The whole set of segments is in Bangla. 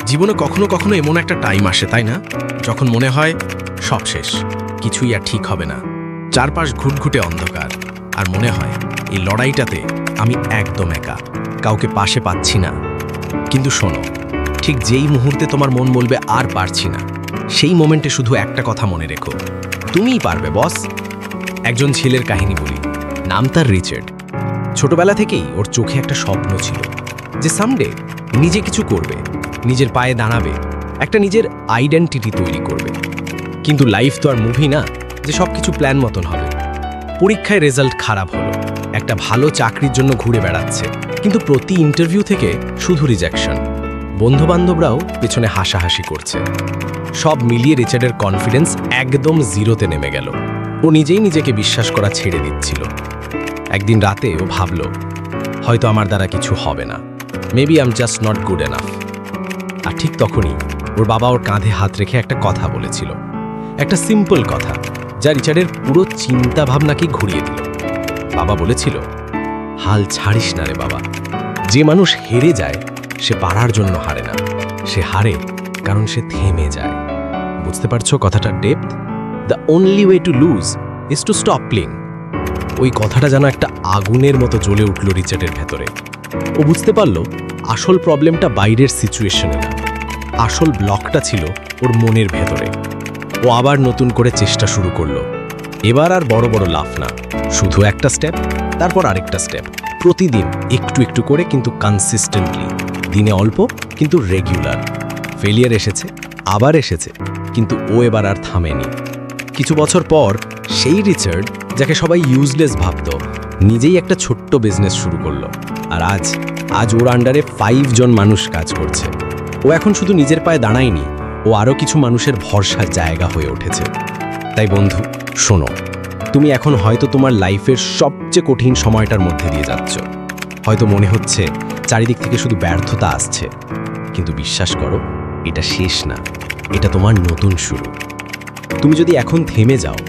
জীবনে কখনো কখনো এমন একটা টাইম আসে, তাই না, যখন মনে হয় সব শেষ, কিছুই আর ঠিক হবে না। চারপাশ ঘুটঘুটে অন্ধকার, আর মনে হয় এই লড়াইটাতে আমি একদম একা, কাউকে পাশে পাচ্ছি না। কিন্তু শোনো, ঠিক যেই মুহূর্তে তোমার মন বলবে আর পারছি না, সেই মোমেন্টে শুধু একটা কথা মনে রেখো, তুমিই পারবে বস। একজন ছেলের কাহিনী বলি, নাম তার রিচার্ড। ছোটবেলা থেকেই ওর চোখে একটা স্বপ্ন ছিল যে সামডে নিজে কিছু করবে, নিজের পায়ে দাঁড়াবে, একটা নিজের আইডেন্টিটি তৈরি করবে। কিন্তু লাইফ তো আর মুভি না যে সব কিছু প্ল্যান মতন হবে। পরীক্ষায় রেজাল্ট খারাপ হলো, একটা ভালো চাকরির জন্য ঘুরে বেড়াচ্ছে, কিন্তু প্রতি ইন্টারভিউ থেকে শুধু রিজেকশন। বন্ধুবান্ধবরাও পেছনে হাসাহাসি করছে। সব মিলিয়ে রিচার্ডের কনফিডেন্স একদম জিরোতে নেমে গেল। ও নিজেই নিজেকে বিশ্বাস করা ছেড়ে দিচ্ছিল। একদিন রাতে ও ভাবল, হয়তো আমার দ্বারা কিছু হবে না, maybe I am just not good enough. আর ঠিক তখনই ওর বাবা ওর কাঁধে হাত রেখে একটা কথা বলেছিল, একটা সিম্পল কথা যা রিচার্ডের পুরো চিন্তা ভাবনাকে ঘুরিয়ে দিল। বাবা বলেছিল, হাল ছাড়িস না রে বাবা, যে মানুষ হেরে যায় সে পারার জন্য হারে না, সে হারে কারণ সে থেমে যায়। বুঝতে পারছো কথাটার depth? The only way to lose is to stop playing. ওই কথাটা যেন একটা আগুনের মতো জ্বলে উঠল রিচার্ডের ভেতরে। ও বুঝতে পারল আসল প্রবলেমটা বাইরের সিচুয়েশনে না, আসল ব্লকটা ছিল ওর মনের ভেতরে। ও আবার নতুন করে চেষ্টা শুরু করলো। এবার আর বড় বড় লাফ না, শুধু একটা স্টেপ, তারপর আরেকটা স্টেপ, প্রতিদিন একটু একটু করে, কিন্তু কনসিস্টেন্টলি। দিনে অল্প কিন্তু রেগুলার। ফেলিয়ার এসেছে, আবার এসেছে, কিন্তু ও এবার আর থামেনি। কিছু বছর পর সেই রিচার্ড, যাকে সবাই ইউজলেস ভাবত, নিজেই একটা ছোট্ট বিজনেস শুরু করলো। আর আজ ওর আন্ডারে 5 জন মানুষ কাজ করছে। ও এখন শুধু নিজের পায়ে দাঁড়ায়নি, ও আরও কিছু মানুষের ভরসার জায়গা হয়ে উঠেছে। তাই বন্ধু শোনো, তুমি এখন হয়তো তোমার লাইফের সবচেয়ে কঠিন সময়টার মধ্যে দিয়ে যাচ্ছ। হয়তো মনে হচ্ছে চারিদিক থেকে শুধু ব্যর্থতা আসছে, কিন্তু বিশ্বাস করো, এটা শেষ না, এটা তোমার নতুন শুরু। তুমি যদি এখন থেমে যাও,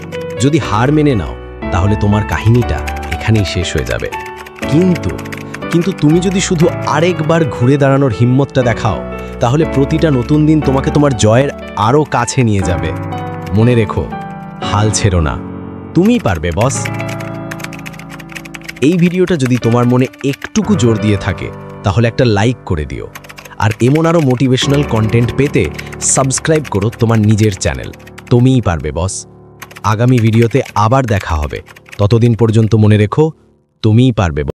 যদি হার মেনে নাও, তাহলে তোমার কাহিনীটা এখানেই শেষ হয়ে যাবে। কিন্তু তুমি যদি শুধু আরেকবার ঘুরে দাঁড়ানোর হিম্মতটা দেখাও, তাহলে প্রতিটা নতুন দিন তোমাকে তোমার জয়ের আরও কাছে নিয়ে যাবে। মনে রেখো, হাল ছেড়ো না, তুমিই পারবে বস। এই ভিডিওটা যদি তোমার মনে একটুকু জোর দিয়ে থাকে, তাহলে একটা লাইক করে দিও। আর এমন আরও মোটিভেশনাল কন্টেন্ট পেতে সাবস্ক্রাইব করো তোমার নিজের চ্যানেল তুমিই পারবে বস। আগামী ভিডিওতে আবার দেখা হবে। ততদিন পর্যন্ত মনে রেখো, তুমিই পারবে।